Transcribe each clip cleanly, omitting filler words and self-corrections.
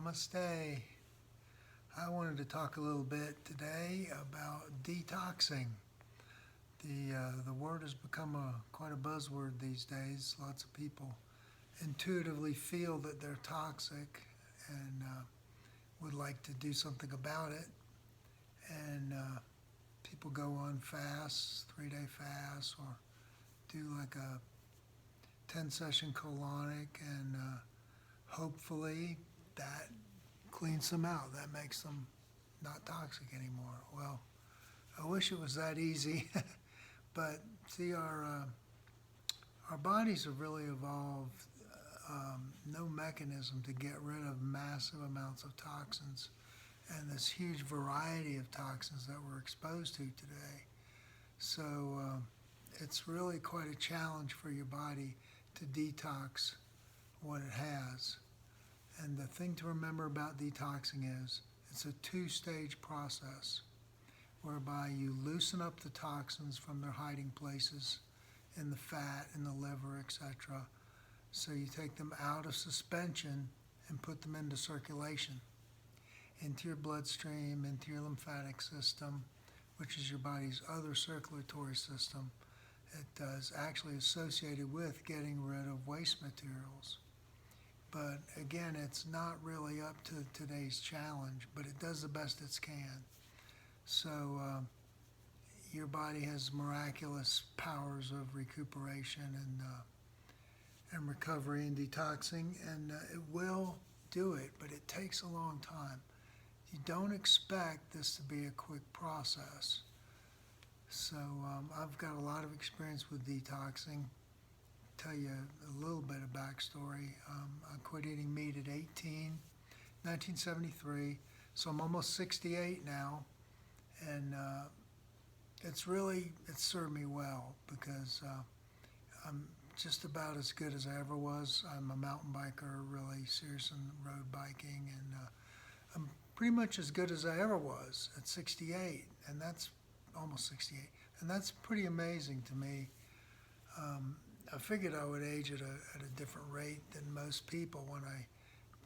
Namaste. I wanted to talk a little bit today about detoxing. The word has become quite a buzzword these days. Lots of people intuitively feel that they're toxic and would like to do something about it. And people go on fasts, 3-day fasts, or do like a 10-session colonic, and hopefully that cleans them out. That makes them not toxic anymore. Well, I wish it was that easy, but see, our bodies have really evolved no mechanism to get rid of massive amounts of toxins and this huge variety of toxins that we're exposed to today. So it's really quite a challenge for your body to detox what it has. And the thing to remember about detoxing is it's a two-stage process whereby you loosen up the toxins from their hiding places in the fat, in the liver, etc. So you take them out of suspension and put them into circulation, into your bloodstream, into your lymphatic system, which is your body's other circulatory system. It is actually associated with getting rid of waste materials. But again, it's not really up to today's challenge, but it does the best it can. So your body has miraculous powers of recuperation and recovery and detoxing, and it will do it, but it takes a long time. You don't expect this to be a quick process. So I've got a lot of experience with detoxing. Tell you a little bit of backstory. I quit eating meat at 18, 1973, so I'm almost 68 now, and it's served me well because I'm just about as good as I ever was. I'm a mountain biker, really serious in road biking, and I'm pretty much as good as I ever was at 68, and that's almost 68, and that's pretty amazing to me. I figured I would age at a different rate than most people when I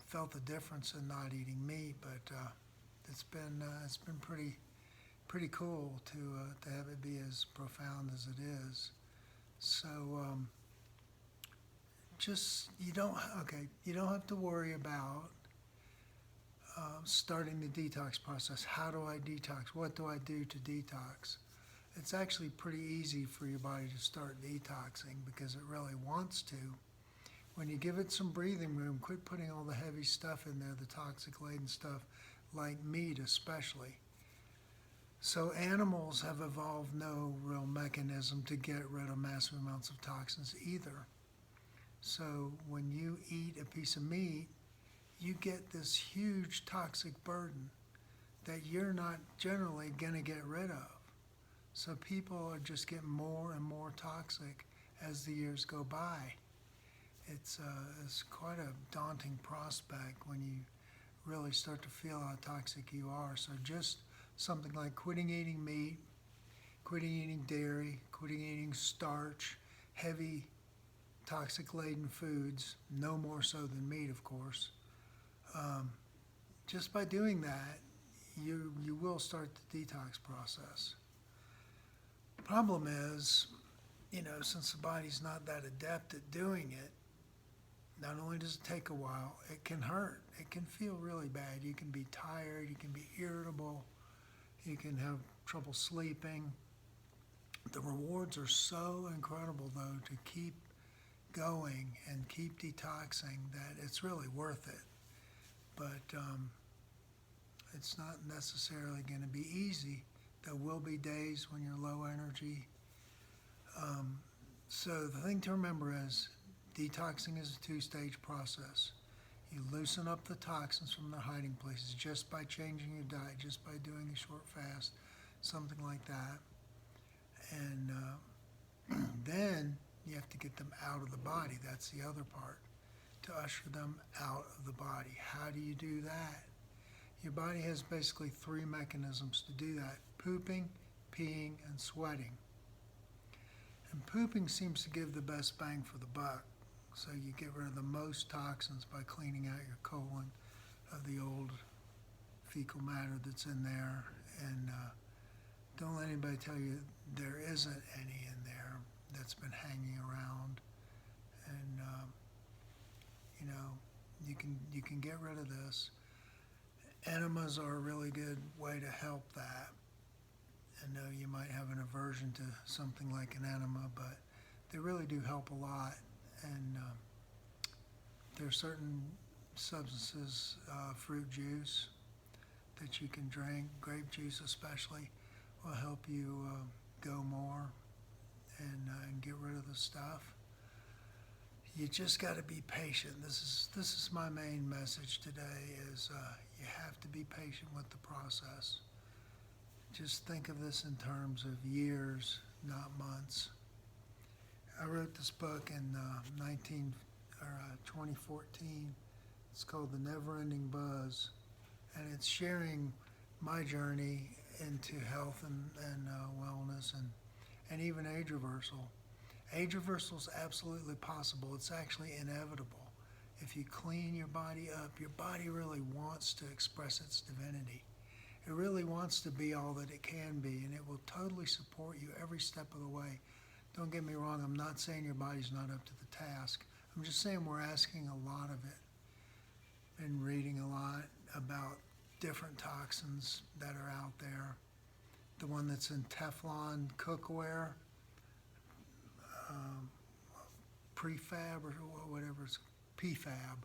felt the difference in not eating meat, but it's been pretty cool to have it be as profound as it is. So you don't have to worry about starting the detox process. How do I detox? What do I do to detox? It's actually pretty easy for your body to start detoxing because it really wants to. When you give it some breathing room, quit putting all the heavy stuff in there, the toxic-laden stuff, like meat especially. So animals have evolved no real mechanism to get rid of massive amounts of toxins either. So when you eat a piece of meat, you get this huge toxic burden that you're not generally going to get rid of. So people are just getting more and more toxic as the years go by. It's quite a daunting prospect when you really start to feel how toxic you are. So just something like quitting eating meat, quitting eating dairy, quitting eating starch, heavy toxic-laden foods, no more so than meat, of course. Just by doing that, you will start the detox process. The problem is, since the body's not that adept at doing it, not only does it take a while, it can hurt. It can feel really bad. You can be tired, you can be irritable, you can have trouble sleeping. The rewards are so incredible, though, to keep going and keep detoxing that it's really worth it. But it's not necessarily going to be easy. There will be days when you're low energy. So the thing to remember is detoxing is a two-stage process. You loosen up the toxins from their hiding places just by changing your diet, just by doing a short fast, something like that. And then you have to get them out of the body. That's the other part, to usher them out of the body. How do you do that? Your body has basically three mechanisms to do that: pooping, peeing, and sweating. And pooping seems to give the best bang for the buck. So you get rid of the most toxins by cleaning out your colon, of the old fecal matter that's in there. And don't let anybody tell you there isn't any in there that's been hanging around. And you can get rid of this. Enemas are a really good way to help that. I know you might have an aversion to something like an enema, but they really do help a lot. And there are certain substances, fruit juice that you can drink, grape juice especially, will help you go more and get rid of the stuff. You just got to be patient. This is my main message today is you have to be patient with the process. Just think of this in terms of years, not months. I wrote this book in 2014. It's called The Neverending Buzz, and it's sharing my journey into health and wellness and even age reversal. Age reversal is absolutely possible. It's actually inevitable. If you clean your body up, your body really wants to express its divinity. It really wants to be all that it can be, and it will totally support you every step of the way. Don't get me wrong, I'm not saying your body's not up to the task. I'm just saying we're asking a lot of it and reading a lot about different toxins that are out there. The one that's in Teflon cookware, prefab or whatever it's PFAB,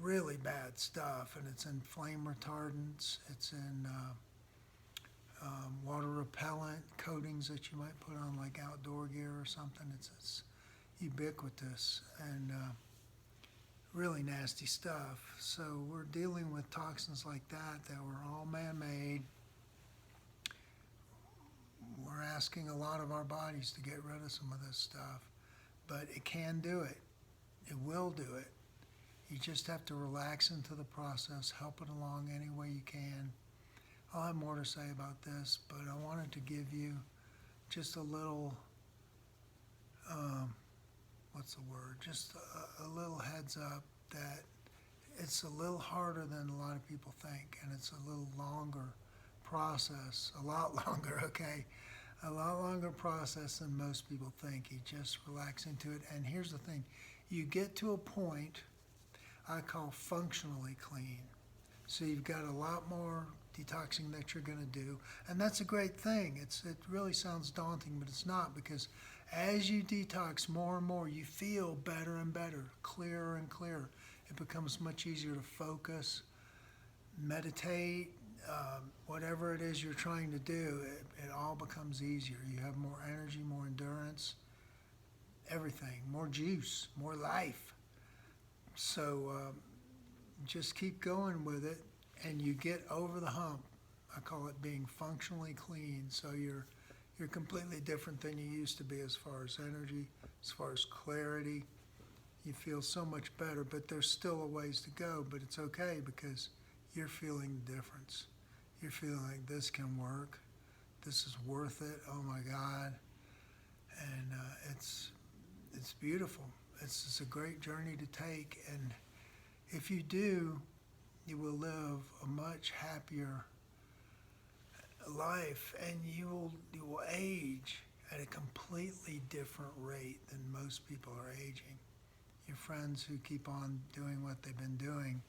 really bad stuff, and it's in flame retardants, it's in water repellent coatings that you might put on like outdoor gear or something. It's ubiquitous and really nasty stuff. So we're dealing with toxins like that were all man-made. We're asking a lot of our bodies to get rid of some of this stuff, but it can do it. It will do it. You just have to relax into the process, help it along any way you can. I'll have more to say about this, but I wanted to give you just a little, just a little heads up that it's a little harder than a lot of people think, and it's a little longer process, a lot longer, okay? A lot longer process than most people think. You just relax into it. And here's the thing, you get to a point I call functionally clean. So you've got a lot more detoxing that you're going to do, and that's a great thing. It really sounds daunting, but it's not, because as you detox more and more, you feel better and better, clearer and clearer. It becomes much easier to focus, meditate, whatever it is you're trying to do, it all becomes easier. You have more energy, more endurance, everything, more juice, more life. So just keep going with it, and you get over the hump. I call it being functionally clean. So you're completely different than you used to be as far as energy, as far as clarity. You feel so much better, but there's still a ways to go, but it's okay because you're feeling the difference. You're feeling like this can work. This is worth it. Oh my God. And it's beautiful. It's a great journey to take. And if you do, you will live a much happier life, and you will age at a completely different rate than most people are aging. Your friends who keep on doing what they've been doing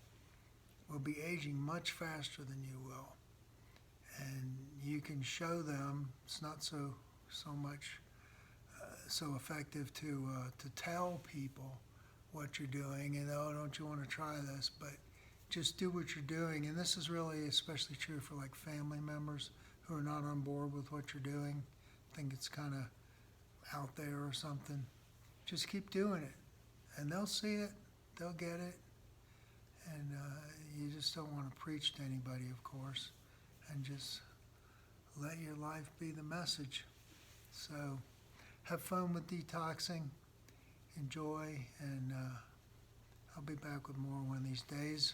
will be aging much faster than you will. And you can show them, it's not so much so effective to tell people what you're doing and, oh, don't you want to try this, but just do what you're doing. And this is really especially true for like family members who are not on board with what you're doing, think it's kind of out there or something. Just keep doing it, and they'll see it, they'll get it. And you just don't want to preach to anybody, of course, and just let your life be the message. So have fun with detoxing, enjoy, and I'll be back with more one of these days.